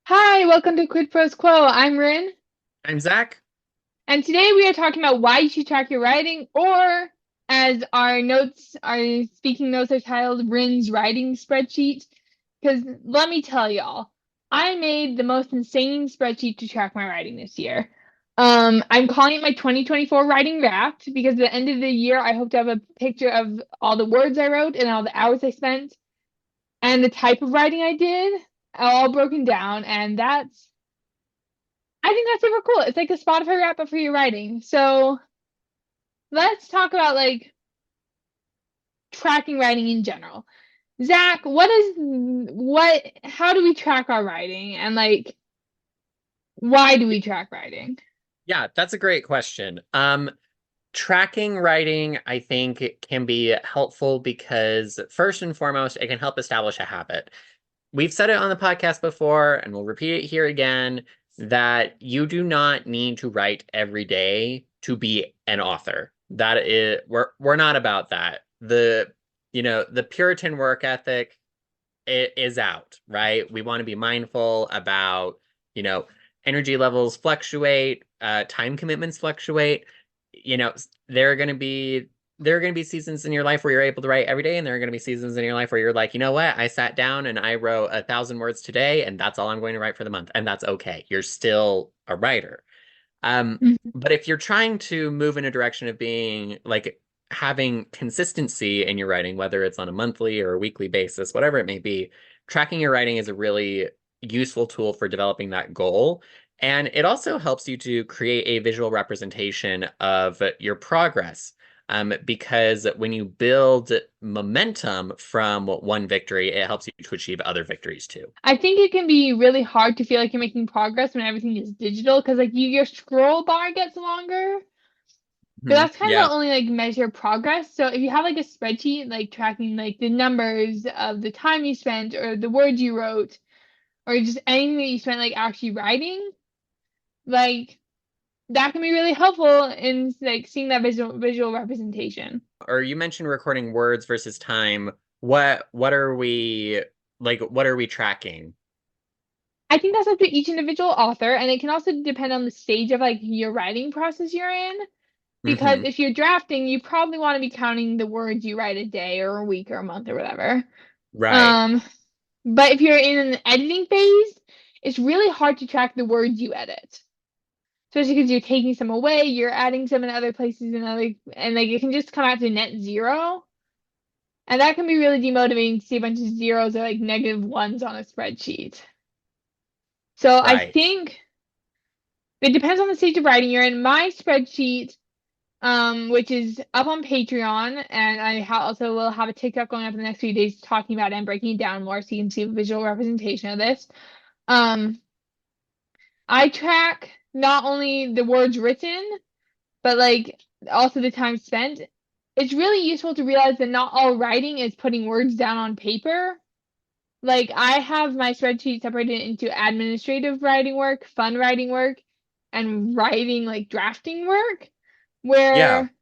Hi, welcome to Quid Pros Quo. I'm Rin, I'm Zach. and today we are talking about why you should track your writing, or as our speaking notes are titled, Rin's writing spreadsheet. Because let me tell y'all, I made the most insane spreadsheet to track my writing this year. I'm calling it my 2024 writing wrapped because at the end of the year, I hope to have a picture of all the words I wrote and all the hours I spent and the type of writing I did, all broken down, and I think that's super cool. It's like a Spotify wrap up for your writing. So let's talk about like tracking writing in general. Zach, how do we track our writing and like why do we track writing? Yeah, that's a great question. Tracking writing, I think, it can be helpful because first and foremost, it can help establish a habit. We've said it on the podcast before, and we'll repeat it here again, that you do not need to write every day to be an author. That is, we're not about that. The Puritan work ethic is out, right? We want to be mindful about, you know, energy levels fluctuate, time commitments fluctuate. You know, there are going to be there are going to be seasons in your life where you're able to write every day, and there are going to be seasons in your life where you're like, you know what, I sat down and I wrote 1,000 words today, and that's all I'm going to write for the month, and that's okay. You're still a writer. Mhm. But if you're trying to move in a direction of being like having consistency in your writing, whether it's on a monthly or a weekly basis, whatever it may be, tracking your writing is a really useful tool for developing that goal. And it also helps you to create a visual representation of your progress. Because when you build momentum from one victory, it helps you to achieve other victories too. I think it can be really hard to feel like you're making progress when everything is digital because like your scroll bar gets longer. But Mhm. that's kind of Yeah. the only like measure of progress. So if you have like a spreadsheet like tracking like the numbers of the time you spent or the words you wrote or just anything that you spent like actually writing, like that can be really helpful in like seeing that visual representation. Or you mentioned recording words versus time. What are we what are we tracking? I think that's up to each individual author, and it can also depend on the stage of like your writing process you're in. Because Hmm. if you're drafting, you probably want to be counting the words you write a day or a week or a month or whatever. Right. Um, but if you're in an editing phase, it's really hard to track the words you edit. Especially because you're taking some away, you're adding some in other places and like it can just come out to net zero. And that can be really demotivating to see a bunch of zeros or like negative ones on a spreadsheet. So I Right. think it depends on the stage of writing you're in. My spreadsheet, which is up on Patreon, and also will have a TikTok going up in the next few days talking about it and breaking it down more so you can see a visual representation of this. Um, I track not only the words written, but like also the time spent. It's really useful to realize that not all writing is putting words down on paper. Like I have my spreadsheet separated into administrative writing work, fun writing work, and writing like drafting work, Yeah. where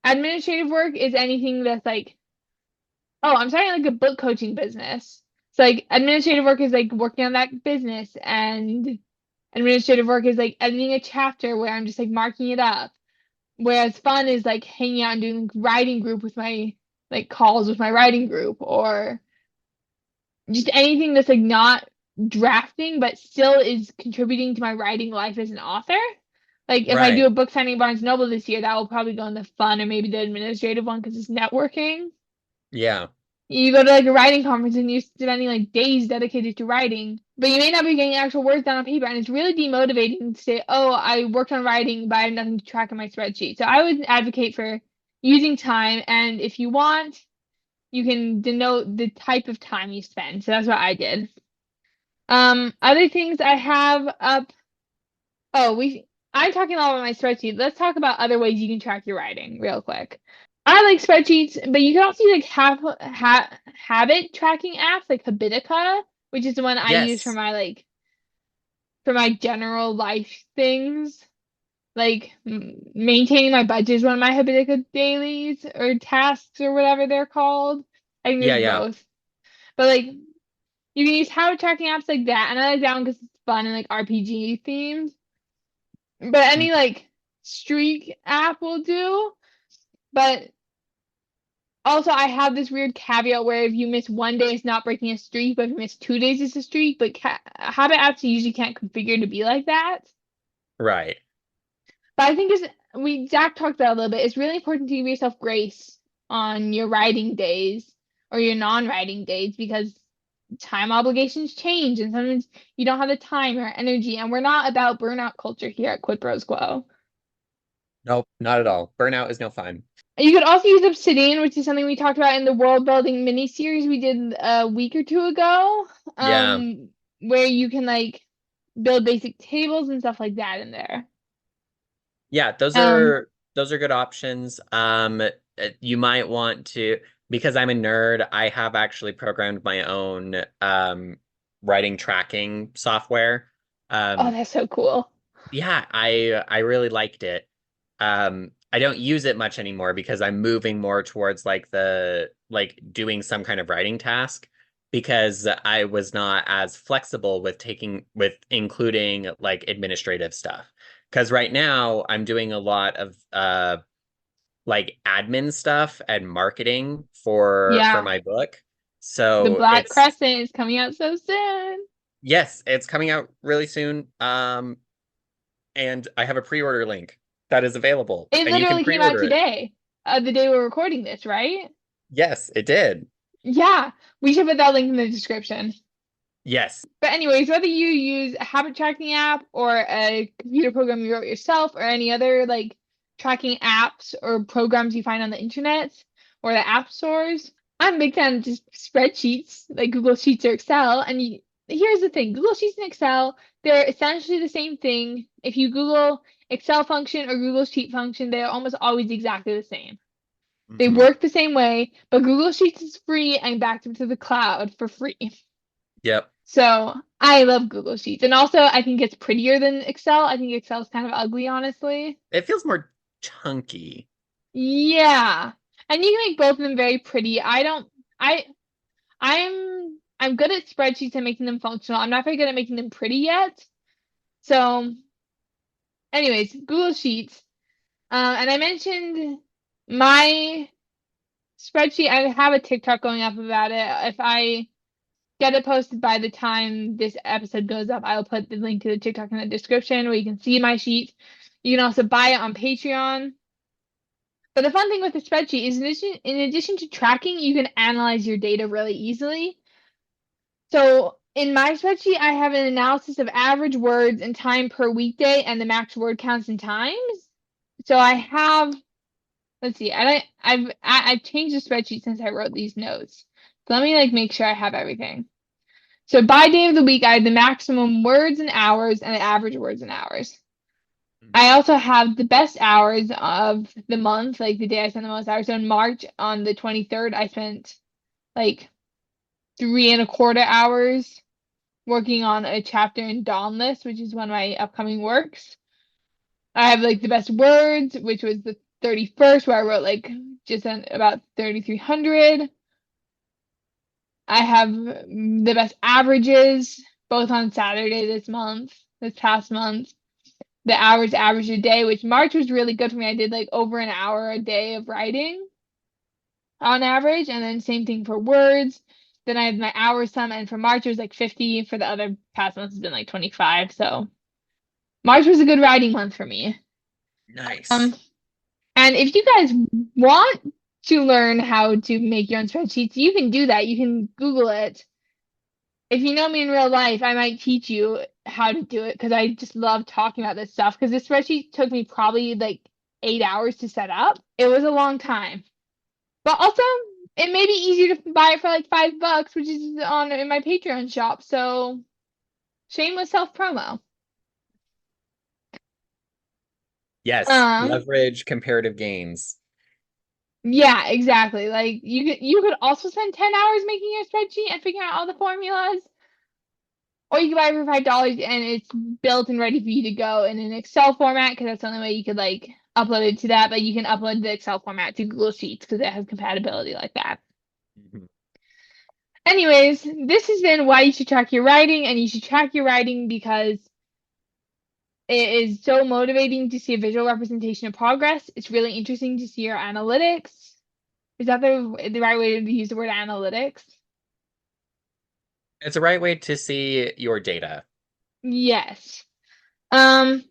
administrative work is anything that's like, oh, I'm starting like a book coaching business. So like administrative work is like working on that business and administrative work is like editing a chapter where I'm just like marking it up. Whereas fun is like hanging out and doing like, writing group with my like calls with my writing group or just anything that's like not drafting but still is contributing to my writing life as an author. Like if I do Right. a book signing at Barnes Noble this year, that will probably go in the fun or maybe the administrative one because it's networking. Yeah. You go to like a writing conference and you're spending like days dedicated to writing, but you may not be getting actual words down on paper, and it's really demotivating to say, "Oh, I worked on writing, but I have nothing to track in my spreadsheet." So I would advocate for using time, and if you want, you can denote the type of time you spend. So that's what I did. Other things I have up. Oh, I'm talking a lot about my spreadsheet. Let's talk about other ways you can track your writing real quick. I like spreadsheets, but you can also use like habit tracking apps like Habitica, which is the one I use Yes. for my general life things. Like maintaining my budget is one of my Habitica dailies or tasks or whatever they're called. I think Yeah, there's yeah. both. But like You can use habit tracking apps like that, and I like that one because it's fun and like RPG themed. But any like streak app will do. But also, I have this weird caveat where if you miss one day, it's not breaking a streak, but if you miss 2 days, it's a streak. But habit apps usually can't configure to be like that. Right. But I think Zach talked about it a little bit. It's really important to give yourself grace on your writing days or your non-writing days because time obligations change and sometimes you don't have the time or energy. And we're not about burnout culture here at Quid Pros Quo. Nope, not at all. Burnout is no fun. You could also use Obsidian, which is something we talked about in the world building mini series we did a week or two ago. Yeah. Where you can like build basic tables and stuff like that in there. Yeah, those are good options. You might want to, because I'm a nerd, I have actually programmed my own writing tracking software. Oh, that's so cool. Yeah, I really liked it. I don't use it much anymore because I'm moving more towards like doing some kind of writing task because I was not as flexible with including like administrative stuff. Because right now I'm doing a lot of like admin stuff and marketing for Yeah. my book. The So Black it's Crescent is coming out so soon. yes, it's coming out really soon. And I have a pre-order link that is available, It and you can literally came out pre-order it. today, the day we're recording this, right? Yes, it did. Yeah, we should put that link in the description. Yes. But anyways, whether you use a habit tracking app or a computer program you wrote yourself or any other like tracking apps or programs you find on the internet or the app stores, I'm a big fan of just spreadsheets like Google Sheets or Excel. And here's the thing, Google Sheets and Excel, they're essentially the same thing. If you Google Excel function or Google Sheet function, they're almost always exactly the same. They Hmm. work the same way, but Google Sheets is free and backed up to the cloud for free. Yep. So I love Google Sheets. And also, I think it's prettier than Excel. I think Excel is kind of ugly, honestly. It feels more chunky. Yeah. And you can make both of them very pretty. I don't, I, I'm good at spreadsheets and making them functional. I'm not very good at making them pretty yet. So, anyways, Google Sheets. And I mentioned my spreadsheet. I have a TikTok going up about it. If I get it posted by the time this episode goes up, I'll put the link to the TikTok in the description where you can see my sheet. You can also buy it on Patreon. But the fun thing with the spreadsheet is in addition to tracking, you can analyze your data really easily. So in my spreadsheet, I have an analysis of average words and time per weekday and the max word counts and times. So I have, let's see, I've changed the spreadsheet since I wrote these notes. So let me like make sure I have everything. So by day of the week, I have the maximum words and hours and the average words and hours. I also have the best hours of the month, like the day I spent the most hours. So in March, on the 23rd, I spent like 3.25 hours working on a chapter in Dauntless, which is one of my upcoming works. I have like the best words, which was the 31st, where I wrote like just about 3,300. I have the best averages, both on Saturday this past month. The hours average a day, which March was really good for me. I did like over an hour a day of writing on average, and then same thing for words. Then I have my hour sum, and for March it was like 50. For the other past months, it's been like 25. So March was a good writing month for me. Nice. And if you guys want to learn how to make your own spreadsheets, you can do that. You can Google it. If you know me in real life, I might teach you how to do it because I just love talking about this stuff. Because this spreadsheet took me probably like 8 hours to set up. It was a long time, but also it may be easier to buy it for like $5, which is in my Patreon shop. So shameless self promo. Yes, Um, leverage comparative gains. yeah, exactly. Like you could also spend 10 hours making your spreadsheet and figuring out all the formulas. Or you can buy it for $5 and it's built and ready for you to go in an Excel format because that's the only way you could like upload it to that. But you can upload the Excel format to Google Sheets because it has compatibility like that. Mhm. Anyways, this has been why you should track your writing, and you should track your writing because it is so motivating to see a visual representation of progress. It's really interesting to see your analytics. Is that the right way to use the word analytics? It's a right way to see your data. Yes. And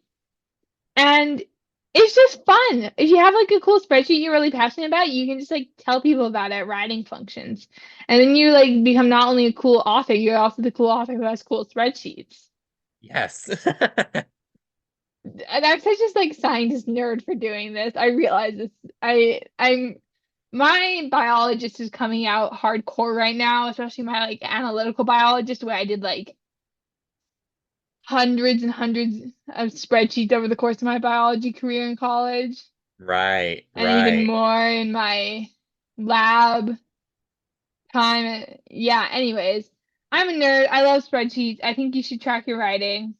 it's just fun. If you have like a cool spreadsheet you're really passionate about, you can just like tell people about it, writing functions. And then you like become not only a cool author, you're also the cool author who has cool spreadsheets. Yes. And I'm such a like scientist nerd for doing this. I realize this. I'm my biologist is coming out hardcore right now, especially my like analytical biologist, where I did like hundreds and hundreds of spreadsheets over the course of my biology career in college, Right, and even right. more in my lab time. Yeah, anyways, I'm a nerd. I love spreadsheets. I think you should track your writing.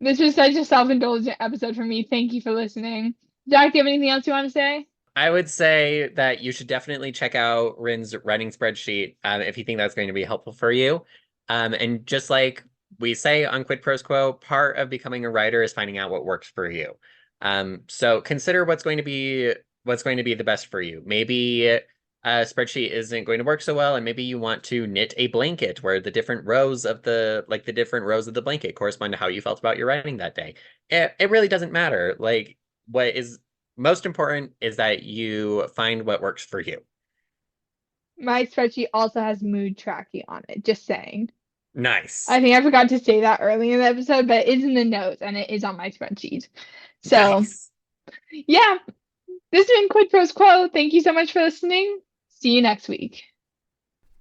This was such a self-indulgent episode for me. Thank you for listening. Jack, do you have anything else you want to say? I would say that you should definitely check out Rin's writing spreadsheet if you think that's going to be helpful for you. And just like we say on Quid Pros Quo, part of becoming a writer is finding out what works for you. So consider what's going to be the best for you. Maybe a spreadsheet isn't going to work so well, and maybe you want to knit a blanket where the different rows of the blanket correspond to how you felt about your writing that day. It really doesn't matter. Like, what is most important is that you find what works for you. My spreadsheet also has mood tracking on it, just saying. Nice. I think I forgot to say that early in the episode, but it's in the notes and it is on my spreadsheet. So, Nice. yeah, this has been Quid Pros Quo. Thank you so much for listening. See you next week.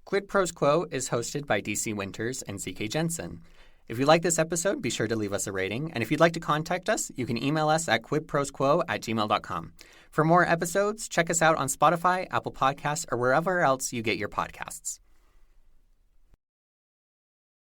Quid Pros Quo is hosted by DC Winters and CK Jensen. If you like this episode, be sure to leave us a rating. And if you'd like to contact us, you can email us at quidprosquo@gmail.com. For more episodes, check us out on Spotify, Apple Podcasts, or wherever else you get your podcasts.